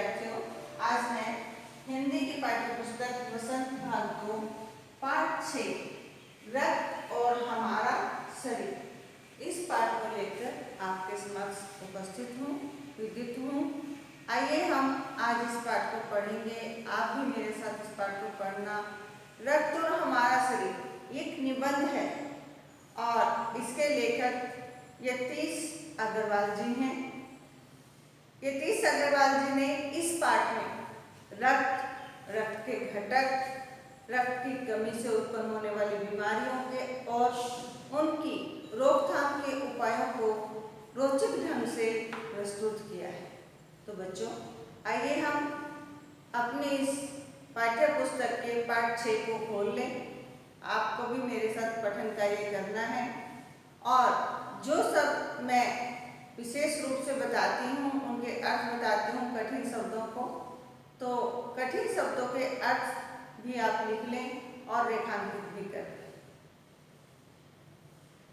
विद्यार्थियों, आज मैं हिंदी की पाठ्य पुस्तक वसंत भाग 2 पाठ 6 रक्त और हमारा शरीर इस पाठ को लेकर आपके समक्ष उपस्थित हूँ, विदित हूँ। आइए हम आज इस पाठ को पढ़ेंगे। आप भी मेरे साथ इस पाठ को पढ़ना। रक्त और हमारा शरीर एक निबंध है और इसके लेखक यतीश अग्रवाल जी हैं। यतीश अग्रवाल जी ने इस पाठ में रक्त के घटक, रक्त की कमी से उत्पन्न होने वाली बीमारियों के और उनकी रोकथाम के उपायों को रोचक ढंग से प्रस्तुत किया है। तो बच्चों, आइए हम अपने इस पाठ्य पुस्तक के पाठ 6 को खोल लें। आपको भी मेरे साथ पठन कार्य करना है और जो सब मैं विशेष रूप से बताती हूँ उनके अर्थ बताती हूँ कठिन शब्दों को, तो कठिन शब्दों के अर्थ भी आप लिख लें और रेखांकित भी कर लें।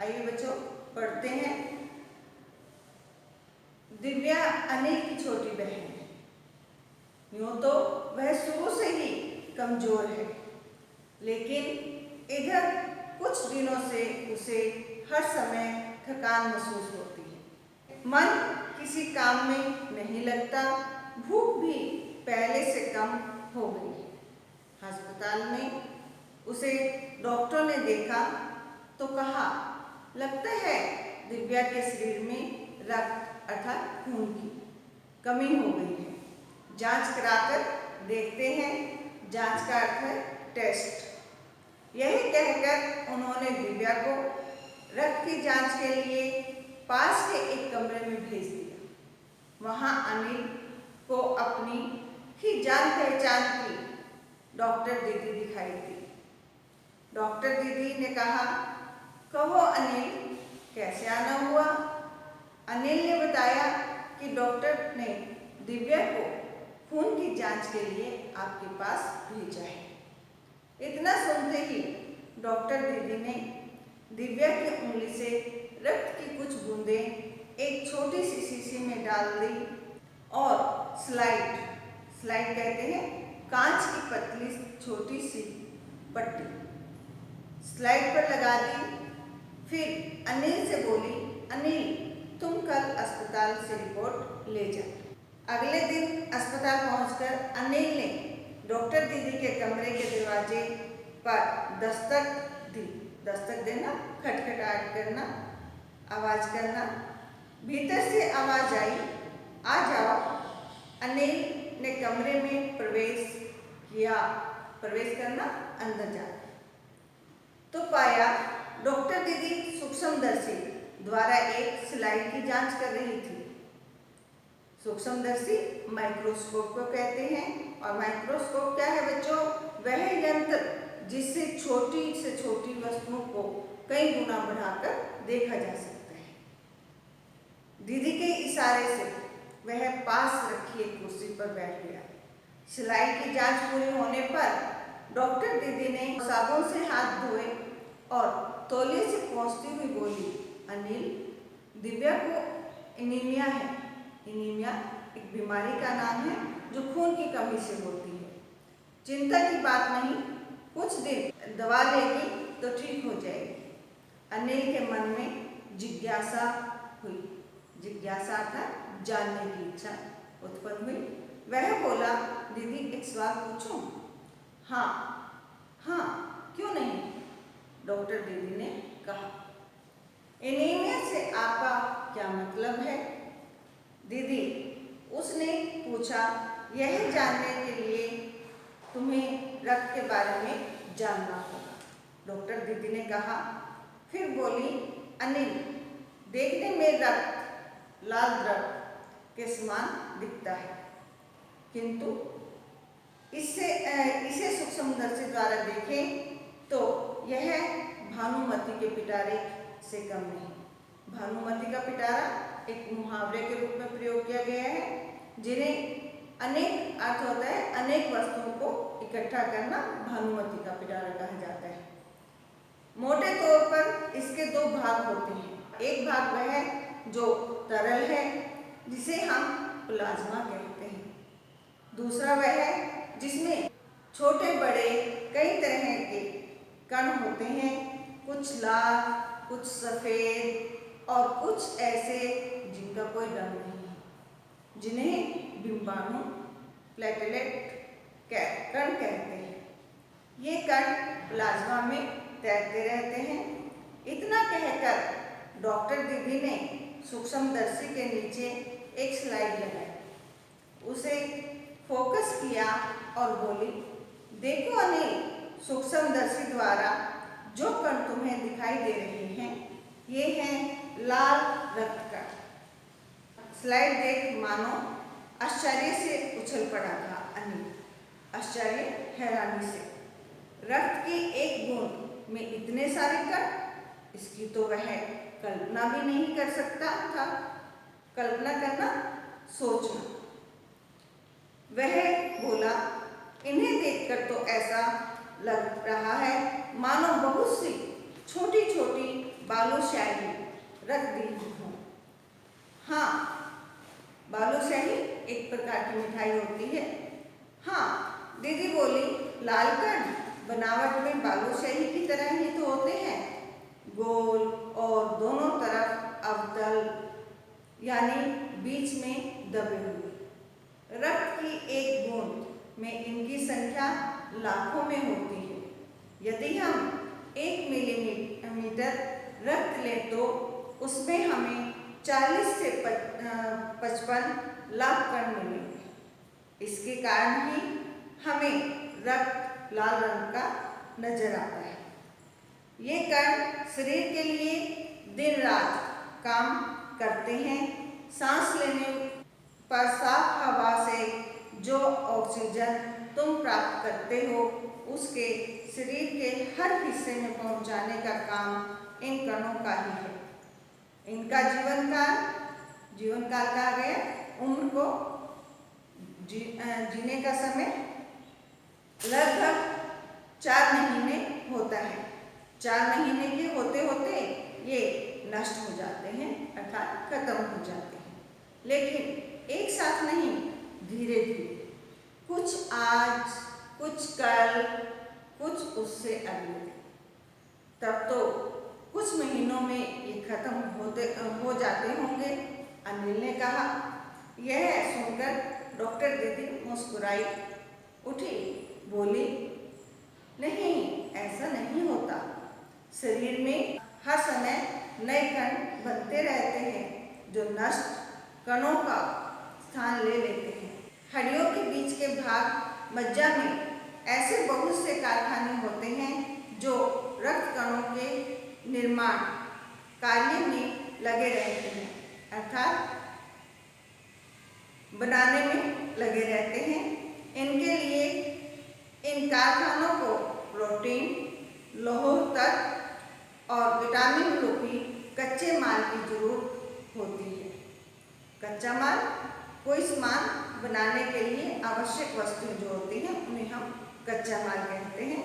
आइए बच्चों, पढ़ते हैं। दिव्या अनिल की छोटी बहन है। यूँ तो वह शुरू से ही कमजोर है, लेकिन इधर कुछ दिनों से उसे हर समय थकान महसूस होती है। मन किसी काम में नहीं लगता, भूख भी पहले से कम हो गई है। अस्पताल में उसे डॉक्टर ने देखा तो कहा, लगता है दिव्या के शरीर में रक्त अर्थात खून की कमी हो गई है। जांच कराकर देखते हैं। जांच का अर्थ है टेस्ट। यही कहकर उन्होंने दिव्या को रक्त की जांच के लिए पास के एक कमरे में भेज दिया। वहां अनिल को अपनी ही जान पहचान की डॉक्टर दीदी दिखाई दी। डॉक्टर दीदी ने कहा, कहो अनिल, कैसे आना हुआ? अनिल ने बताया कि डॉक्टर ने दिव्या को खून की जांच के लिए आपके पास भेजा है। इतना सुनते ही डॉक्टर दीदी ने दिव्या की उंगली से रक्त की कुछ बूंदें एक छोटी सी शीशी में डाल दी और स्लाइड कहते हैं कांच की पतली छोटी सी पट्टी स्लाइड पर लगा दी। फिर अनिल से बोली, अनिल, तुम कल अस्पताल से रिपोर्ट ले जाओ। अगले दिन अस्पताल पहुंचकर अनिल ने डॉक्टर दीदी के कमरे के दरवाजे पर दस्तक दी। दस्तक देना, खटखटाहट करना, आवाज करना। भीतर से आवाज आई, आ जाओ। अनिल ने कमरे में प्रवेश किया। प्रवेश करना, अंदर जाना। तो पाया डॉक्टर दीदी सूक्ष्मदर्शी द्वारा एक स्लाइड की जांच कर रही थी। सूक्ष्मदर्शी माइक्रोस्कोप को कहते हैं और माइक्रोस्कोप क्या है बच्चों? वह यंत्र जिससे छोटी से छोटी वस्तुओं को कई गुना बढ़ाकर देखा जा सकता है। दीदी के इशारे से वह पास रखी एक कुर्सी पर बैठ गया। स्लाइड की जांच पूरी होने पर डॉक्टर दीदी ने साबुन से हाथ धोए और तौलिए से पोंछती हुई बोली, अनिल, दिव्या को एनीमिया है। एनीमिया एक बीमारी का नाम है जो खून की कमी से होती है। चिंता की बात नहीं, कुछ दिन दवा लेगी तो ठीक हो जाएगी। अनिल के मन में जिज्ञासा हुई। जिज्ञासा अर्थात जानने की इच्छा उत्पन्न हुई। वह बोला, दीदी एक सवाल पूछूं? हाँ, क्यों नहीं? डॉक्टर दीदी ने कहा। एनीमिया से आपका क्या मतलब है? दीदी, उसने पूछा, यह जानने के लिए तुम्हें रक्त के बारे में जानना होगा। डॉक्टर दीदी ने कहा। फिर बोली, अनिल, देखने में रक्त लाल द्रव के समान दिखता है, किंतु इसे सूक्ष्मदर्शी द्वारा देखें तो यह भानुमति के पिटारे से कम नहीं। भानुमति का पिटारा एक मुहावरे के रूप में प्रयोग किया गया है, जिन्हें अनेक अर्थ होता है। अनेक वस्तुओं को इकट्ठा करना भानुमति का पिटारा कहा जाता है। मोटे तौर पर इसके दो भाग होते हैं। एक भाग वह है जो तरल है, जिसे हम प्लाज्मा कहते हैं, दूसरा वह है जिसमें छोटे बड़े कई तरह के कण होते हैं, कुछ लाल, कुछ सफ़ेद और कुछ ऐसे जिनका कोई रंग नहीं है, जिन्हें डिम्बाणु प्लेटलेट कण कहते हैं। ये कण प्लाज्मा में तैरते रहते हैं। इतना कहकर डॉक्टर दीदी ने सूक्ष्मदर्शी के नीचे एक स्लाइड लगाई, उसे फोकस किया और बोली, देखो अनिल, सूक्ष्मदर्शी द्वारा जो कण तुम्हें दिखाई दे रहे हैं ये हैं लाल रक्त कण। स्लाइड देख मानो आश्चर्य से उछल पड़ा था अनिल, आश्चर्य हैरानी से। रक्त की एक बूंद में इतने सारे कण, इसकी तो वह कल्पना भी नहीं कर सकता था। कल्पना करना, सोचना। वह बोला, इन्हें देखकर तो ऐसा लग रहा है मानो बहुत सी छोटी छोटी बालूशाही रख दी हों। हाँ, बालूशाही एक प्रकार की मिठाई होती है। हाँ, दीदी बोली, लाल कण बनावट में बालूशाही की तरह ही तो होते हैं, गोल और दोनों तरफ अवतल, यानी बीच में दबे हुए। रक्त की एक बूंद में इनकी संख्या लाखों में होती है। यदि हम 1 मिलीमीटर रक्त लें तो उसमें हमें 40 से 55 लाख कण मिलेंगे। इसके कारण ही हमें रक्त लाल रंग का नजर आता है। ये कण शरीर के लिए दिन रात काम करते हैं। सांस लेने पर साफ हवा से जो ऑक्सीजन तुम प्राप्त करते हो उसके शरीर के हर हिस्से में पहुंचाने का काम इन कणों का ही है। इनका जीवन काल कहा गया, उम्र को जीने का समय लगभग 4 महीने होता है। 4 महीने के होते होते ये नष्ट हो जाते हैं, अर्थात खत्म हो जाते हैं। लेकिन एक साथ नहीं, धीरे धीरे, कुछ आज, कुछ कल, कुछ उससे अगले दिन, तब तो कुछ महीनों में ये खत्म हो जाते होंगे, अनिल ने कहा। यह सुनकर डॉक्टर दीदी मुस्कुराई, उठी, बोली, नहीं, ऐसा नहीं होता। शरीर में हर समय नए कण बनते रहते हैं जो नष्ट कणों का स्थान ले लेते हैं। हड्डियों के बीच के भाग मज्जा में ऐसे बहुत से कारखाने होते हैं जो रक्त कणों के निर्माण कार्य में लगे रहते हैं, अर्थात बनाने में लगे रहते हैं। इनके लिए इन कारखानों को प्रोटीन, लौह तत्व और विटामिन रूपी कच्चे माल की जरूरत होती है। कच्चा माल कोई सामान बनाने के लिए आवश्यक वस्तुएं जो होती हैं उन्हें हम कच्चा माल कहते हैं।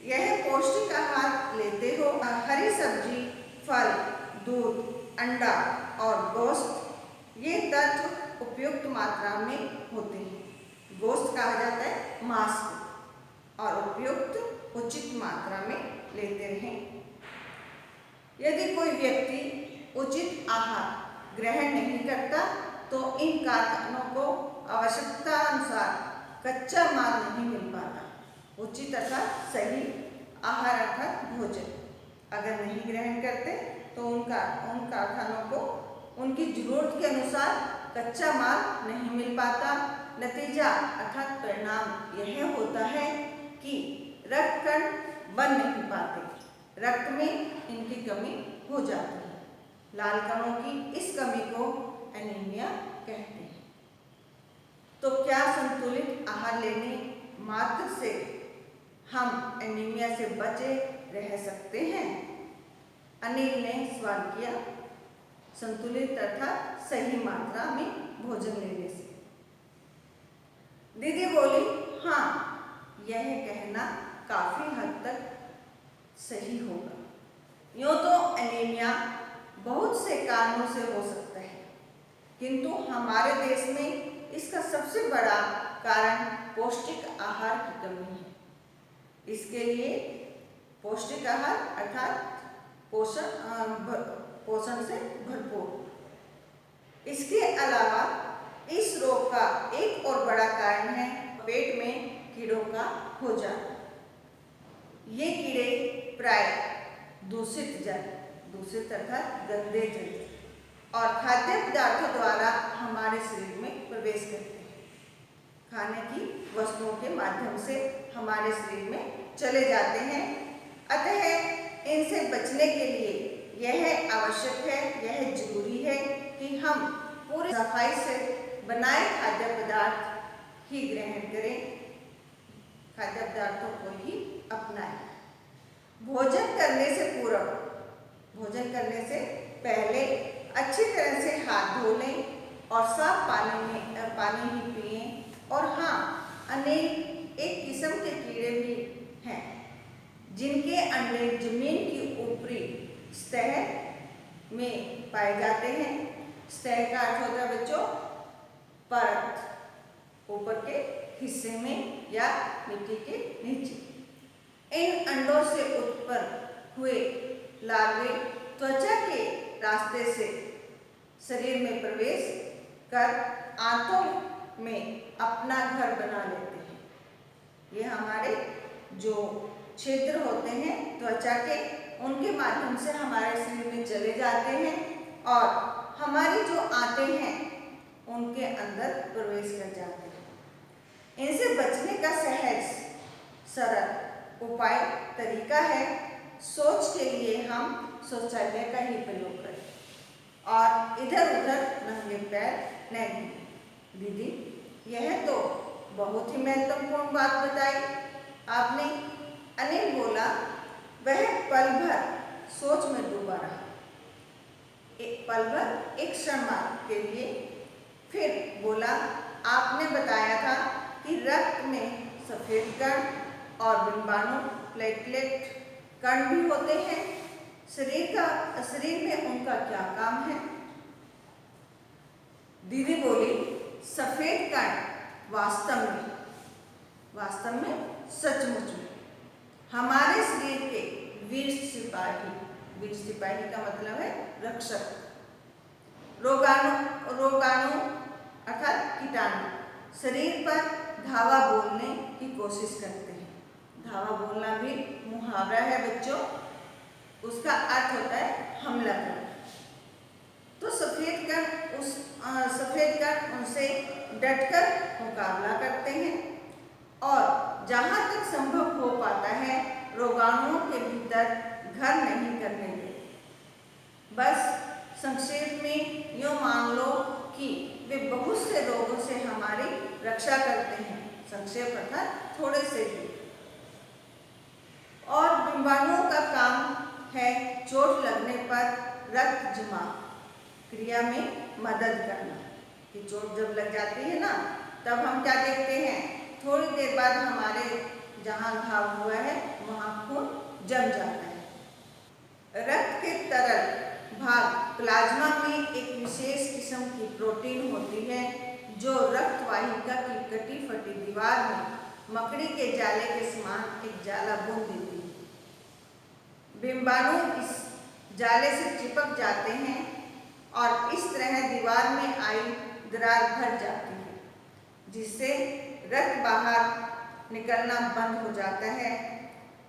यह पौष्टिक आहार लेते हो, हरी सब्जी, फल, दूध, अंडा और गोश्त, ये तत्व उपयुक्त मात्रा में होते हैं। गोश्त कहा जाता है मांस को, और उपयुक्त उचित मात्रा में लेते रहें। यदि कोई व्यक्ति उचित आहार ग्रहण नहीं करता तो इन कारखानों को आवश्यकता अनुसार कच्चा माल नहीं मिल पाता। उचित अर्थात सही आहार अर्थात भोजन अगर नहीं ग्रहण करते तो उन कारखानों को उनकी जरूरत के अनुसार कच्चा माल नहीं मिल पाता। नतीजा अर्थात परिणाम यह होता है कि रक्त कण बन नहीं पाते, रक्त में इनकी कमी हो जाती है। लाल कणों की इस कमी को एनीमिया कहते हैं। तो क्या संतुलित आहार लेने मात्र से हम एनीमिया से बचे रह सकते हैं? अनिल ने सवाल किया। संतुलित अर्थात सही मात्रा में भोजन लेने से। दीदी बोली, हाँ, यह कहना काफी हद तक सही होगा। यूँ तो एनीमिया बहुत से कारणों से हो सकता है, किंतु हमारे देश में इसका सबसे बड़ा कारण पौष्टिक आहार की कमी है। इसके लिए पौष्टिक आहार अर्थात पोषण से भरपूर। इसके अलावा इस रोग का एक और बड़ा कारण है पेट में कीड़ों का हो जाना। ये कीड़े प्राय दूषित जल, दूषित अर्थात गंदे जल और खाद्य पदार्थों द्वारा हमारे शरीर में प्रवेश करते हैं। खाने की वस्तुओं के माध्यम से हमारे शरीर में चले जाते हैं। अतः इनसे बचने के लिए यह आवश्यक है, यह जरूरी है कि हम पूरी सफाई से बनाए खाद्य पदार्थ ही ग्रहण करें, खाद्य पदार्थों को ही अपनाएं। भोजन करने से पूर्व, भोजन करने से पहले अच्छी तरह से हाथ धो लें और साफ पानी ही पिएं। और हाँ, अनेक एक किस्म के कीड़े भी हैं जिनके अंडे जमीन की ऊपरी सतह में पाए जाते हैं। सतह का अर्थ होता है बच्चों परत, ऊपर के हिस्से में या मिट्टी के नीचे। इन अंडों से उत्पन्न हुए लार्वे त्वचा के रास्ते से शरीर में प्रवेश कर आंतों में अपना घर बना लेते हैं। ये हमारे जो छिद्र होते हैं त्वचा के, उनके माध्यम से हमारे शरीर में चले जाते हैं और हमारी जो आंतें हैं उनके अंदर प्रवेश कर जाते हैं। इनसे बचने का सहज सरल उपाय तरीका है, शौच के लिए हम शौचालय का ही प्रयोग करें और इधर उधर नंगे पैर नहीं। दीदी, यह तो बहुत ही महत्वपूर्ण बात बताई आपने। अनिल बोला वह पल भर सोच में डूबा रहा, एक पल भर, एक क्षण के लिए। फिर बोला आपने बताया था कि रक्त में सफेद कण और बिंबाणु प्लेटलेट कण भी होते हैं। शरीर में उनका क्या काम है? दीदी बोली सफेद कण वास्तव में सचमुच में हमारे शरीर के वीर सिपाही का मतलब है रक्षक, रोगाणु अर्थात कीटाणु शरीर पर धावा बोलने की कोशिश करते हैं। धावा बोलना भी मुहावरा है बच्चों, उसका अर्थ होता है हमला करना। तो सफेद कण उनसे डटकर मुकाबला करते हैं और जहाँ तक संभव हो पाता है रोगाणुओं के भीतर घर नहीं करने देते। बस संक्षेप में यूँ मान लो कि वे बहुत से रोगों से हमारी रक्षा करते हैं। संक्षेप अर्थात थोड़े से ही। और बिंबाणुओं का काम है चोट लगने पर रक्त जमा क्रिया में मदद करना। कि चोट जब लग जाती है ना, तब हम क्या देखते हैं, थोड़ी देर बाद हमारे जहाँ घाव हुआ है वहाँ खून जम जाता है। रक्त के तरल भाग प्लाज्मा में एक विशेष किस्म की प्रोटीन होती है जो रक्त वाहिका की कटी फटी दीवार में मकड़ी के जाले के समान एक जाला बुन देती है। बिंबाणु इस जाले से चिपक जाते हैं और इस तरह दीवार में आई दरार भर जाती है, जिससे रक्त बाहर निकलना बंद हो जाता है।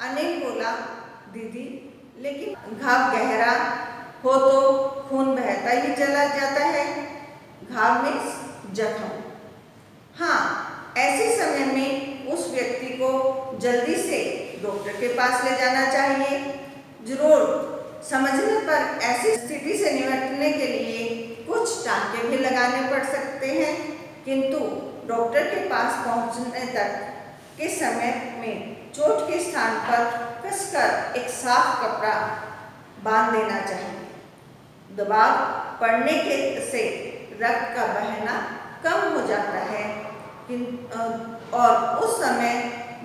अनिल बोला दीदी, लेकिन घाव गहरा हो तो खून बहता ही चला जाता है। घाव में जख्म। हाँ, ऐसे समय में उस व्यक्ति को जल्दी से डॉक्टर के पास ले जाना चाहिए। जरूर समझने पर ऐसी स्थिति से निपटने के लिए कुछ टाँके भी लगाने पड़ सकते हैं, किंतु डॉक्टर के पास पहुंचने तक के समय में चोट के स्थान पर कसकर एक साफ कपड़ा बांध देना चाहिए। दबाव पड़ने से रक्त का बहना कम हो जाता है और उस समय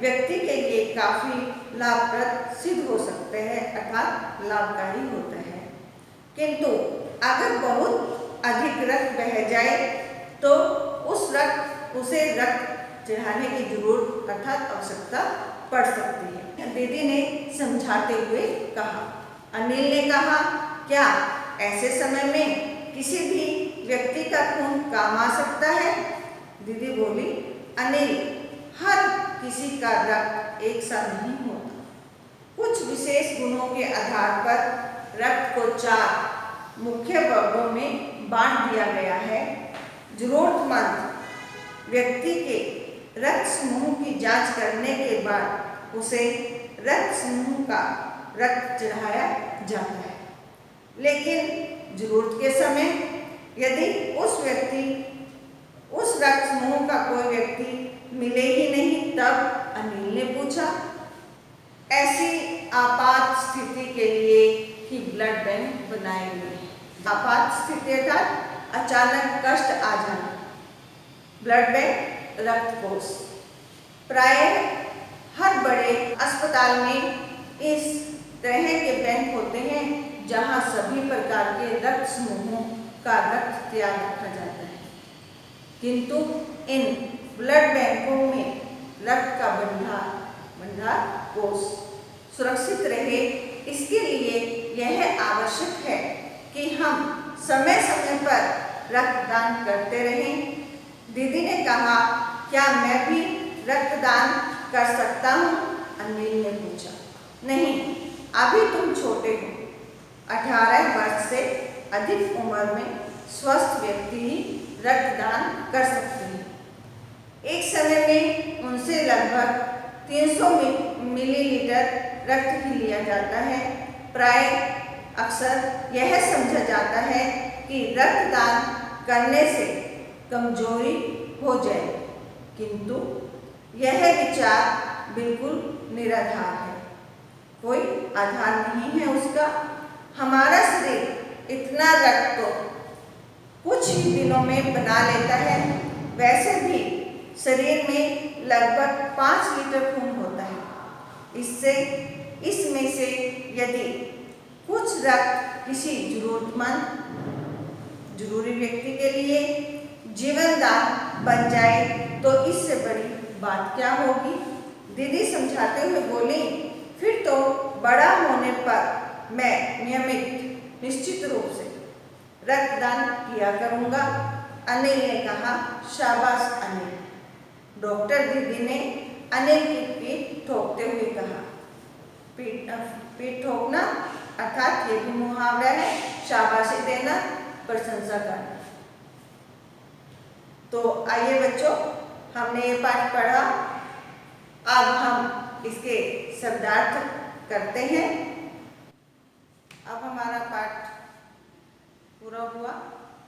व्यक्ति के लिए काफ़ी लाभप्रद सिद्ध हो सकते हैं, अर्थात लाभकारी होता है। किंतु अगर बहुत अधिक रक्त बह जाए तो उसे रक्त चढ़ाने की जरूरत अर्थात आवश्यकता पड़ सकती है। दीदी ने समझाते हुए कहा। अनिल ने कहा, क्या ऐसे समय में किसी भी व्यक्ति का खून काम आ सकता है? दीदी बोली, अनिल, हर किसी का रक्त एक सा नहीं होता। कुछ विशेष गुणों के आधार पर रक्त को 4 मुख्य वर्गों में बांट दिया गया है। जरूरतमंद व्यक्ति के रक्त समूह की जांच करने के बाद उसे रक्त समूह का रक्त चढ़ाया जाता है। लेकिन जरूरत के समय यदि उस रक्त समूह का कोई व्यक्ति मिले ही नहीं, तब अनिल ने पूछा, ऐसी आपात स्थिति के लिए ही ब्लड बैंक बनाए गए हैं। आपात स्थिति अर्थात अचानक कष्ट आ जाना। ब्लड बैंक रक्त कोष प्राय हर बड़े अस्पताल में इस तरह के बैंक होते हैं जहां सभी प्रकार के रक्त समूहों का रक्त तैयार रखा जाता है। किंतु इन ब्लड बैंकों में रक्त का भंडार कोष सुरक्षित रहे, इसके लिए यह आवश्यक है कि हम समय समय पर रक्तदान करते रहें। दीदी ने कहा, क्या मैं भी रक्तदान कर सकता हूँ? अनिल ने पूछा। नहीं, अभी तुम छोटे हो। 18 वर्ष से अधिक उम्र में स्वस्थ व्यक्ति ही रक्तदान कर सकते हैं। एक समय में उनसे लगभग 300 मिलीलीटर रक्त ही लिया जाता है। प्राय अक्सर यह समझा जाता है कि रक्तदान करने से कमजोरी हो जाए, किंतु यह विचार बिल्कुल निराधार है। कोई आधार नहीं है उसका। हमारा शरीर इतना रक्त तो कुछ ही दिनों में बना लेता है। वैसे भी शरीर में लगभग 5 लीटर खून होता है। इसमें से यदि कुछ रक्त किसी जरूरी व्यक्ति के लिए जीवनदान बन जाए तो इससे बड़ी बात क्या होगी? दीदी समझाते हुए बोली, फिर तो बड़ा होने पर मैं निश्चित रूप से रक्तदान किया करूंगा। अनिल ने कहा। शाबाश अनिल। डॉक्टर दीदी ने अनिल की पीठ ठोकते हुए कहा। पीठ ठोकना अर्थात ये भी मुहावरा है, शाबाशी देना, प्रशंसा करना। तो आइए बच्चों, हमने ये पाठ पढ़ा। अब हम इसके शब्दार्थ करते हैं। अब हमारा पाठ पूरा हुआ,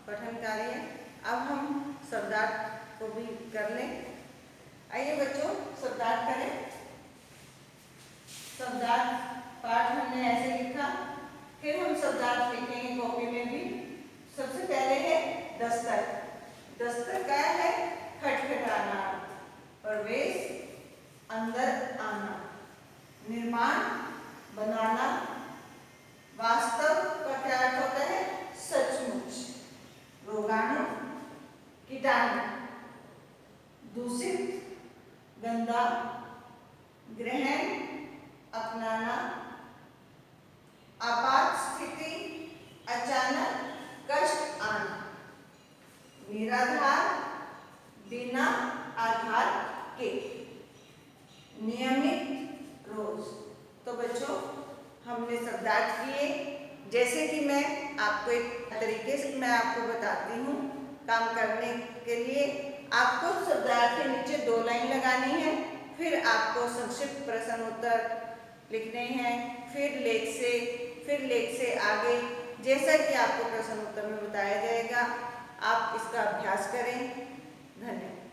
पठन कार्य। अब हम शब्दार्थ को भी कर लें। आइए बच्चों, शब्दार्थ करें। शब्दार्थ पाठ हमने ऐसे लिखा, फिर हम शब्दार्थ लिखेंगे कॉपी में भी। सबसे पहले है दस्तक। दस्तक क्या है? खटखटाना, प्रवेश, अंदर आना, निर्माण, बनाना, वास्तव का क्या अर्थ होता है? सचमुच, रोगाणु, कीटाणु, दूषित, गंदा, ग्रहण, अपनाना, आपात स्थिति, अचानक कष्ट आना, निराधार, बिना आधार के, नियमित, रोज। तो बच्चों, हमने शब्दार्थ किए। जैसे कि मैं आपको एक तरीके से मैं आपको बताती हूँ काम करने के लिए। आपको शब्दार्थ के नीचे 2 लाइन लगानी है, फिर आपको संक्षिप्त प्रश्न उत्तर लिखने हैं, फिर लेख से आगे जैसा कि आपको प्रश्न उत्तर में बताया जाएगा। आप इसका अभ्यास करें। धन्यवाद।